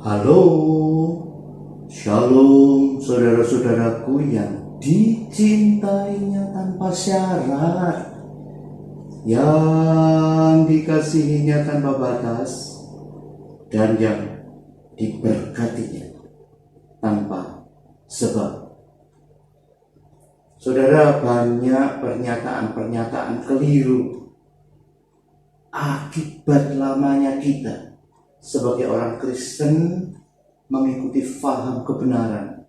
Halo, Shalom saudara-saudaraku yang dicintainya tanpa syarat, yang dikasihinya tanpa batas, dan yang diberkatinya tanpa sebab. Saudara, banyak pernyataan-pernyataan keliru akibat lamanya kita sebagai orang Kristen mengikuti faham kebenaran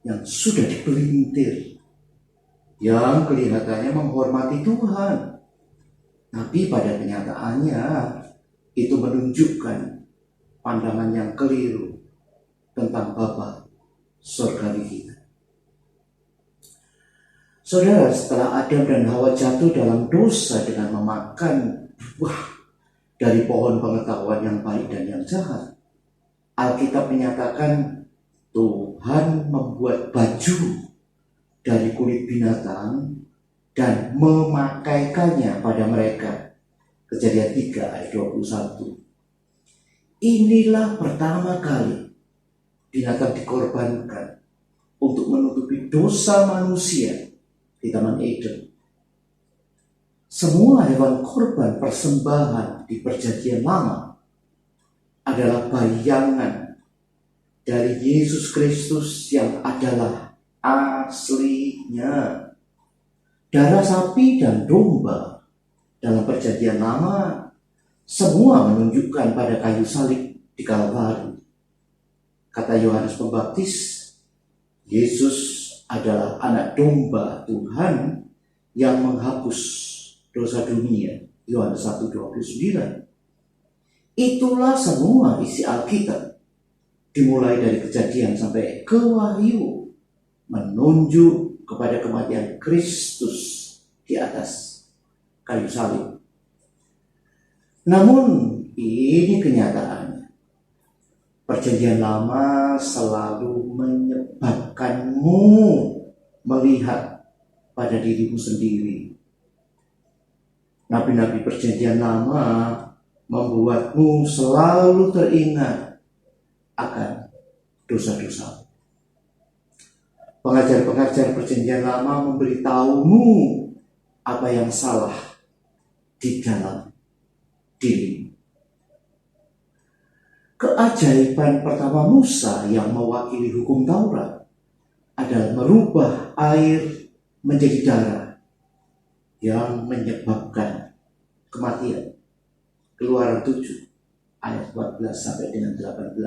yang sudah dipelintir, yang kelihatannya menghormati Tuhan, tapi pada kenyataannya itu menunjukkan pandangan yang keliru tentang Bapa surgawi kita. Saudara, setelah Adam dan Hawa jatuh dalam dosa dengan memakan buah dari pohon pengetahuan yang baik dan yang jahat, Alkitab menyatakan Tuhan membuat baju dari kulit binatang dan memakaikannya pada mereka. Kejadian 3 ayat 21. Inilah pertama kali binatang dikorbankan untuk menutupi dosa manusia di Taman Eden. Semua hewan korban persembahan di Perjanjian Lama adalah bayangan dari Yesus Kristus yang adalah aslinya. Darah sapi dan domba dalam Perjanjian Lama semua menunjukkan pada kayu salib di Kalvari. Kata Yohanes Pembaptis, Yesus adalah anak domba Tuhan yang menghapus dosa dunia. Yohanes 1:29. Itulah semua isi Alkitab, dimulai dari Kejadian sampai ke Wahyu, menunjuk kepada kematian Kristus di atas kayu salib. Namun ini kenyataannya. Perjanjian Lama selalu menyebabkanmu melihat pada dirimu sendiri. Nabi-nabi Perjanjian Lama membuatmu selalu teringat akan dosa-dosa. Pengajar-pengajar Perjanjian Lama memberitahumu apa yang salah di dalam dirimu. Keajaiban pertama Musa yang mewakili hukum Taurat adalah merubah air menjadi darah yang menyebabkan kematian. Keluaran 7 ayat 14 sampai dengan 18.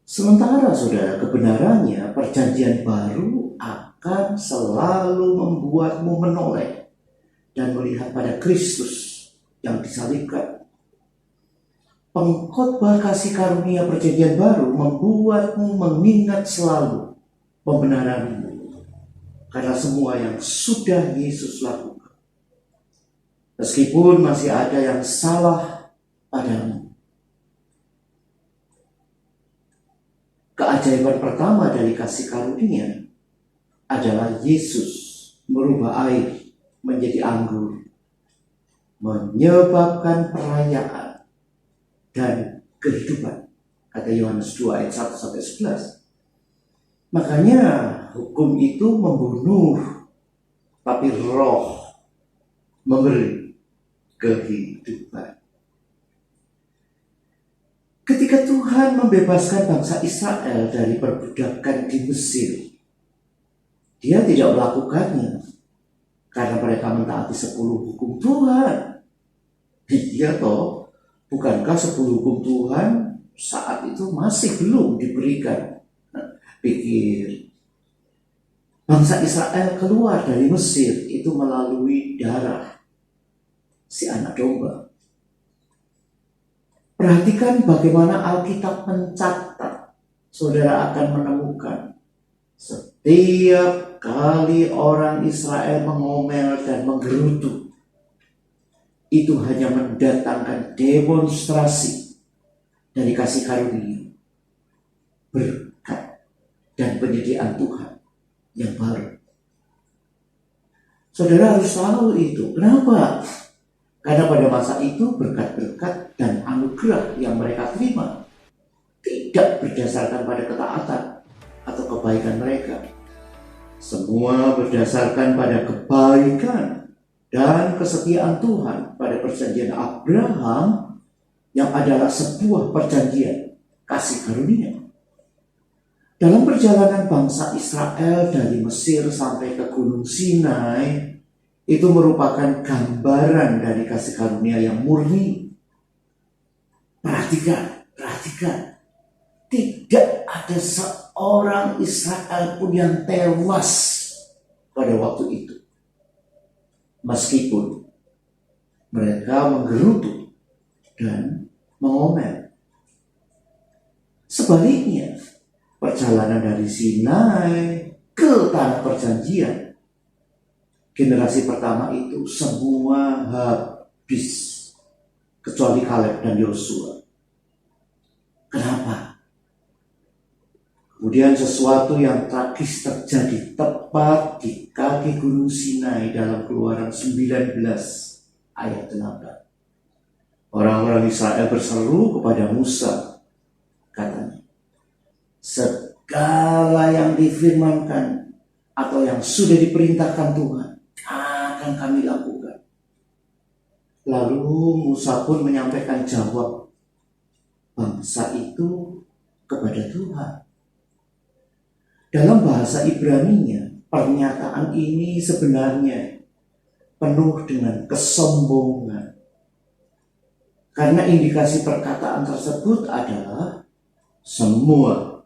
Sementara saudara, kebenarannya Perjanjian Baru akan selalu membuatmu menoleh dan melihat pada Kristus yang disalibkan. Pengkhotbah kasih karunia Perjanjian Baru membuatmu mengingat selalu pembenaranmu karena semua yang sudah Yesus lakukan. Meskipun masih ada yang salah padamu. Keajaiban pertama dari kasih karunia adalah Yesus merubah air menjadi anggur, menyebabkan perayaan dan kehidupan. Kata Yohanes 2 ayat 1 sampai 11. Makanya hukum itu membunuh, tapi roh memberi kehidupan. Ketika Tuhan membebaskan bangsa Israel dari perbudakan di Mesir, Dia tidak melakukannya karena mereka mentaati 10 hukum Tuhan. Iya toh, bukankah 10 hukum Tuhan saat itu masih belum diberikan? Pikir, bangsa Israel keluar dari Mesir itu melalui darah si anak domba. Perhatikan bagaimana Alkitab mencatat. Saudara akan menemukan setiap kali orang Israel mengomel dan menggerutu, itu hanya mendatangkan demonstrasi dari kasih karunia, berkat dan penyediaan Tuhan yang baru. Saudara harus tahu itu. Kenapa? Karena pada masa itu berkat-berkat dan anugerah yang mereka terima tidak berdasarkan pada ketaatan atau kebaikan mereka. Semua berdasarkan pada kebaikan dan kesetiaan Tuhan pada perjanjian Abraham yang adalah sebuah perjanjian kasih karunia. Dalam perjalanan bangsa Israel dari Mesir sampai ke Gunung Sinai, itu merupakan gambaran dari kasih karunia yang murni. Perhatikan. Tidak ada seorang Israel pun yang tewas pada waktu itu. Meskipun mereka menggerutu dan mengomel. Sebaliknya, perjalanan dari Sinai ke tanah perjanjian, generasi pertama itu semua habis, kecuali Kaleb dan Yosua. Kenapa? Kemudian sesuatu yang tragis terjadi tepat di kaki Gunung Sinai dalam Keluaran 19 ayat 8. Orang-orang Israel berseru kepada Musa, katanya, segala yang difirmankan atau yang sudah diperintahkan Tuhan akan kami lakukan. Lalu Musa pun menyampaikan jawab bangsa itu kepada Tuhan. Dalam bahasa Ibraninya, pernyataan ini sebenarnya penuh dengan kesombongan. Karena indikasi perkataan tersebut adalah semua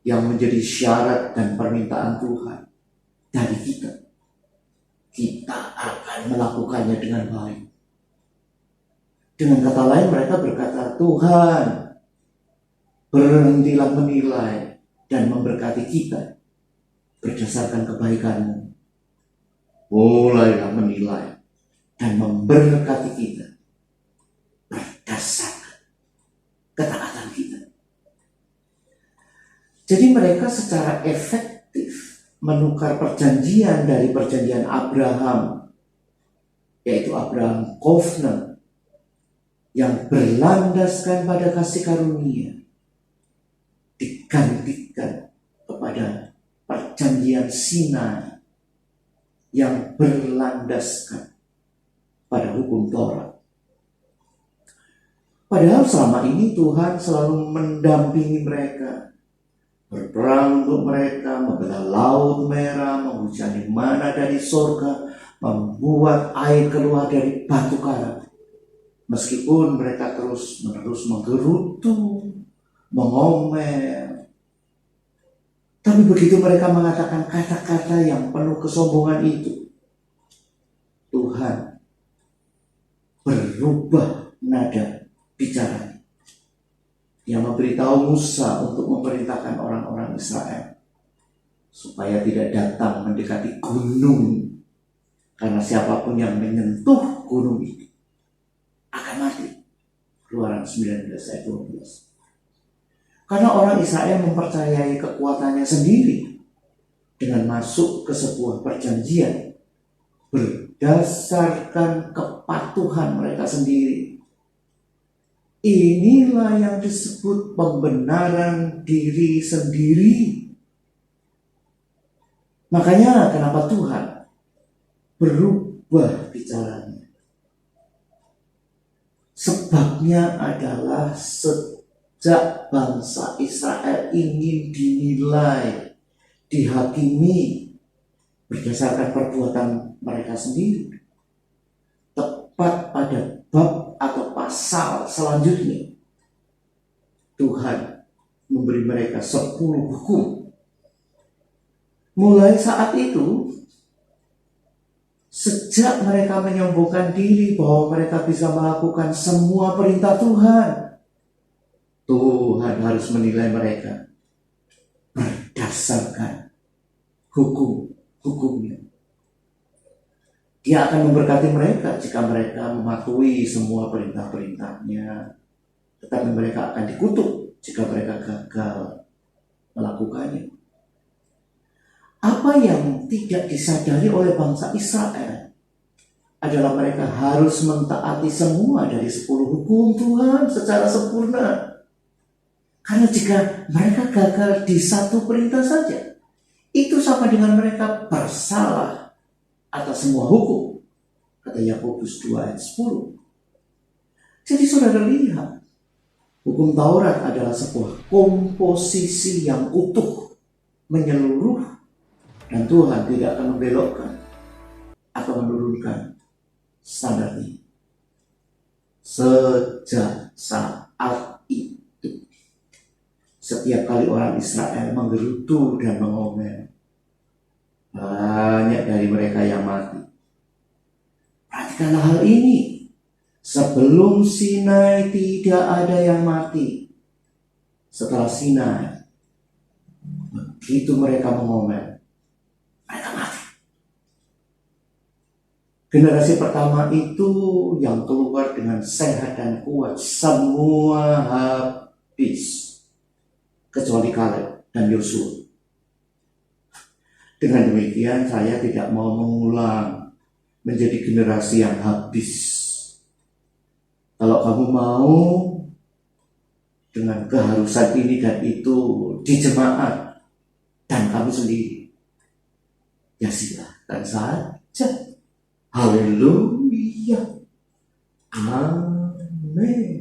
yang menjadi syarat dan permintaan Tuhan dari kita. Kita akan melakukannya dengan baik. Dengan kata lain mereka berkata, Tuhan, berhentilah menilai dan memberkati kita berdasarkan kebaikan-Mu. Mulailah menilai dan memberkati kita berdasarkan ketaatan kita. Jadi mereka secara efektif menukar perjanjian dari perjanjian Abraham, yaitu Abraham Covenant, yang berlandaskan pada kasih karunia, digantikan kepada perjanjian Sinai yang berlandaskan pada hukum Taurat. Padahal selama ini Tuhan selalu mendampingi mereka, berperang untuk mereka, membelah laut merah, menghujani mana dari surga, membuat air keluar dari batu karang. Meskipun mereka terus-menerus menggerutu, mengomel. Tapi begitu mereka mengatakan kata-kata yang penuh kesombongan itu, Tuhan berubah nada bicara. Dia memberitahu Musa untuk memerintahkan orang-orang Israel supaya tidak datang mendekati gunung, karena siapapun yang menyentuh gunung itu akan mati. Keluaran 19 ayat 12. Karena orang Israel mempercayai kekuatannya sendiri dengan masuk ke sebuah perjanjian berdasarkan kepatuhan mereka sendiri. Inilah yang disebut pembenaran diri sendiri. Makanya kenapa Tuhan berubah bicaranya. Sebabnya adalah sejak bangsa Israel ingin dinilai, dihakimi berdasarkan perbuatan mereka sendiri. Tepat pada bab atau pasal selanjutnya, Tuhan memberi mereka 10 hukum. Mulai saat itu, sejak mereka menyombongkan diri bahwa mereka bisa melakukan semua perintah Tuhan, Tuhan harus menilai mereka berdasarkan hukumnya. Dia akan memberkati mereka jika mereka mematuhi semua perintah-perintahnya, tetapi mereka akan dikutuk jika mereka gagal melakukannya. Apa yang tidak disadari oleh bangsa Israel adalah mereka harus mentaati semua dari 10 hukum Tuhan secara sempurna. Karena jika mereka gagal di satu perintah saja, itu sama dengan mereka bersalah atas semua hukum. Kata Yakobus 2 ayat 10. Jadi saudara lihat, hukum Taurat adalah sebuah komposisi yang utuh, menyeluruh, dan Tuhan tidak akan membelokkan atau menurunkan standarnya. Sejak saat itu, setiap kali orang Israel menggerutu dan mengomel, banyak dari mereka yang mati. Perhatikanlah hal ini. Sebelum Sinai tidak ada yang mati. Setelah Sinai, begitu mereka mengomel, mereka mati. Generasi pertama itu yang keluar dengan sehat dan kuat, semua habis. Kecuali Kaleb dan Yosua. Dengan demikian saya tidak mau mengulang menjadi generasi yang habis. Kalau kamu mau dengan keharusan ini dan itu di jemaat dan kamu sendiri, ya silahkan saja. Haleluya. Amin.